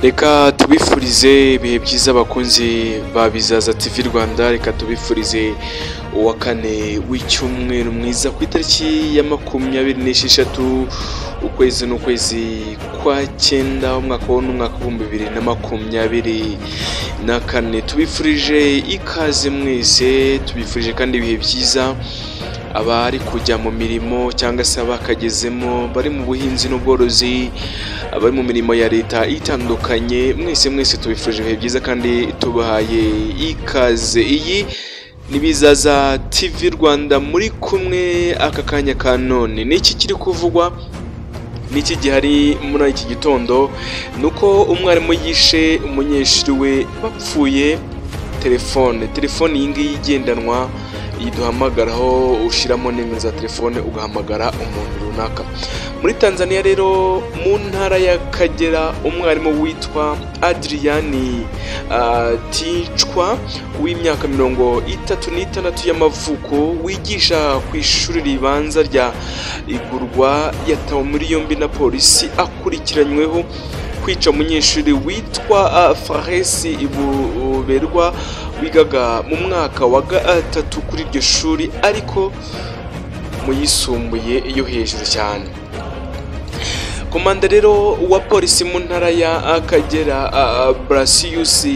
Reka tubifurize ibihe byiza abakunzi ba Bizaza TV Rwanda. Reka tubifurize uwa kane w'icyumweru mwiza ku itariki ya 26 ukwezi n'ukwezi kwa 9 umwaka wa 2024. Tubifurije ikaze mwese, tubifurije kandi ibihe byiza abari kujya mu mirimo cyangwa se abakagezemo, bari mu buhinzi n'ubworozi, abari mu mirimo ya leta itandukanye, mwese tubifurije ibihe byiza kandi tubahaye ikaze. Iyi ni Bizaza TV Rwanda muri kumwe aka kanya ka none. Niki kiri kuvugwa, niki gihari muri iki gitondo, nuko umwarimu yishe umunyeshuri we bapfuye telefone iyi ngiyi igendanwa iduhamagaraho, ushiramo nimero za telefone ugahamagara umuntu runaka. Muri Tanzania rero mu ntara ya Kagera, umwarimu witwa Adrian Ticwa w'imyaka 36 y'amavuko wigisha ku ishuri ribanza rya Igurwa yatawe muri yombi na polisi akurikiranyweho kwica umunyeshuri witwa Fares Ibuberwa wigaga mu mwaka wa 3 kuri iryo shuri, ariko mu yisumbuye yo hejuru cyane. Komanda rero wa polisi mu ntara ya Akagera Brasius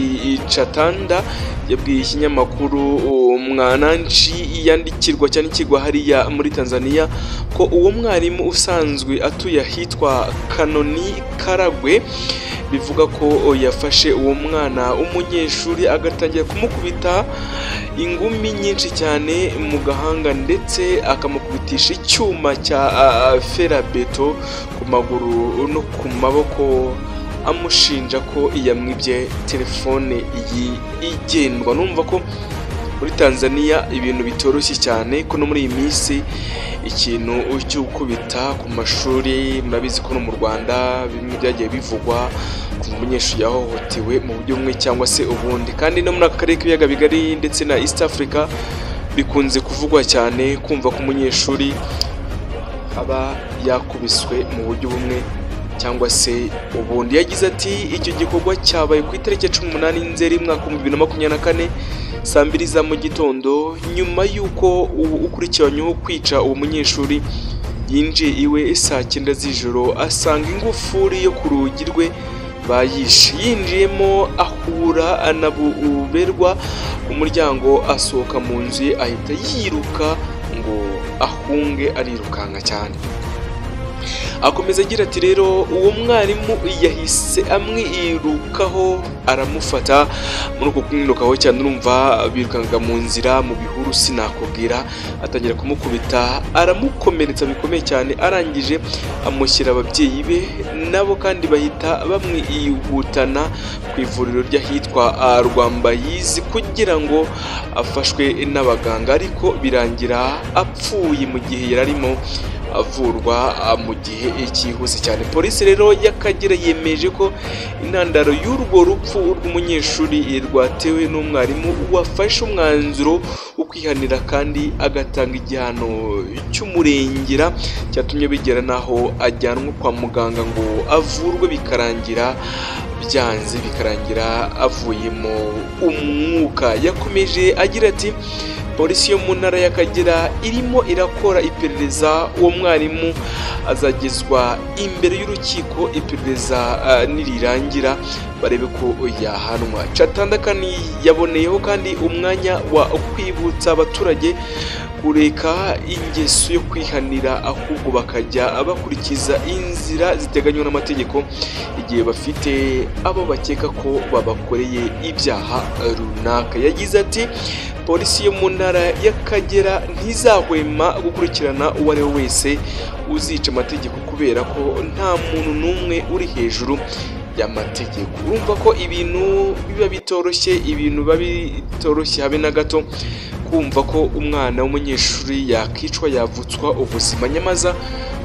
Chatanda yabwiye ikinyamakuru Mwananchi yandikirwa hariya muri Tanzania ko uwo mwarimu usanzwe atuye ahitwa Kanoni Karagwe, bivuga ko yafashe uwo mwana umunyeshuri agatangira kumukubita ingumi nyinshi cyane mu gahanga, ndetse akamukubitisha icyuma cya ferabeto ku maguru no ku maboko, amushinja ko yamwibye telefone igendwa. Numva ko muri Tanzania ibintu bitoroshye cyane, ko no muri iyi minsi ikintu cyo gukubita ku mashuri, murabizi ko no mu Rwanda bimwe byagiye bivugwa ku munyeshuri yahohotewe mu buryo bumwe cyangwa se ubundi, kandi no muri aka karere k'ibiyaga bigari ndetse na East Africa bikunze kuvugwa cyane, kumva ko umunyeshuri aba yakubiswe mu buryo bumwe cyangwa se ubundi. Yagize ati icyo gikorwa cyabaye ku itariki ya 18 Nzeri mwaka wa 2024 saa 2 za mu gitondo, nyuma y'uko ukurikiranyweho kwica uwo munyeshuri yinjiye iwe saa 9 z'ijoro, asanga ingufuri yo ku rugi rwe bayishe. Yinjiyemo ahura na Buberwa umuryango, asohoka mu nzu ye ahita yiruka ngo ahunge, arirukanka cyane. Akomeza agira ati rero uwo mwarimu yahise amwirukaho aramufata. Muri uko kumwirukaho cyane urumva birukanga mu nzira mu bihuru sinakubwira, atangira kumukubita aramukomeretsa bikomeye cyane, arangije amushyira ababyeyi be, nabo kandi bahita bamwihutana ku ivuriro ry'ahitwa Rwambayizi kugira ngo afashwe n'abaganga, ariko birangira apfuye mu gihe yararimo avurwa mu gihe cyihuse cyane. Polisi rero y'Akagera yemeje ko intandaro y'urwo rupfu rw'umunyeshuri rwatewe n'umwarimu wafashe umwanzuro wo kwihanira kandi agatanga igihano cy'umurengera, cyatumye bigera naho ajyanwa kwa muganga ngo avurwe, bikarangira byanze, bikarangira avuyemo umwuka. Yakomeje agira ati polisi yo mu ntara y'Akagera irimo irakora iperereza, uwo mwarimu azagezwa imbere y'urukiko iperereza nirirangira barebe ko yahanwa. Chatanda kandi yaboneyeho kandi umwanya wa kwibutsa abaturage kureka ingeso yo kwihanira, ahubwo bakajya bakurikiza inzira ziteganywa n'amategeko igihe bafite abo bakeka ko babakoreye ibyaha runaka. Yagize ati polisi yo mu ntara y'Akagera ntizahwema gukurikirana uwo ari we wese uzica amategeko, kubera ko nta muntu n'umwe uri hejuru y'amategeko. Urumva ko ibintu biba bitoroshye, ibintu biba bitoroshye habe na gato, kumva ko umwana w'umunyeshuri yakicwa, yavutswa ubuzima, nyamaza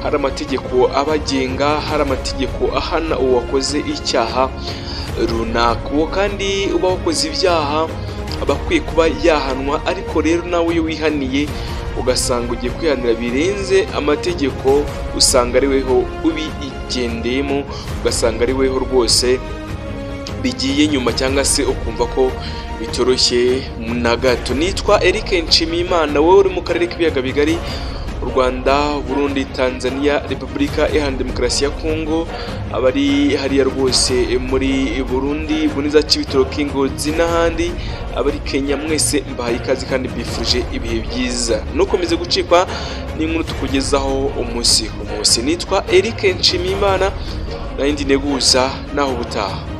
hari amategeko abagenga, hari amategeko ahana uwakoze icyaha runaka. Uwo kandi uba wakoze ibyaha abakwiye kuba yahanwa, ariko rero nawe iyo wihaniye ugasanga ugiye kwihanira birenze amategeko, usanga ari weho ubigendeyemo, ugasanga ari weho rwose bigiye nyuma cyangwa se ukumva ko bitoroshye na gato. Nitwa Eric Nshimiyimana, wowe uri mu karere k'ibiyaga bigari, u Rwanda, Burundi, Tanzania, Repubulika Iharanira Demokarasi ya Kongo, abari hariya rwose muri Burundi, Buniza, Cibitoke, Ngozi n'ahandi, abari Kenya, mwese mbahaye ikaze kandi mbifurije ibihe byiza. Nukomeze gucikwa n'inkuru tukugezaho umunsi ku munsi. Nitwa Eric Nshimiyimana, nayindi neguza naho ubutaha.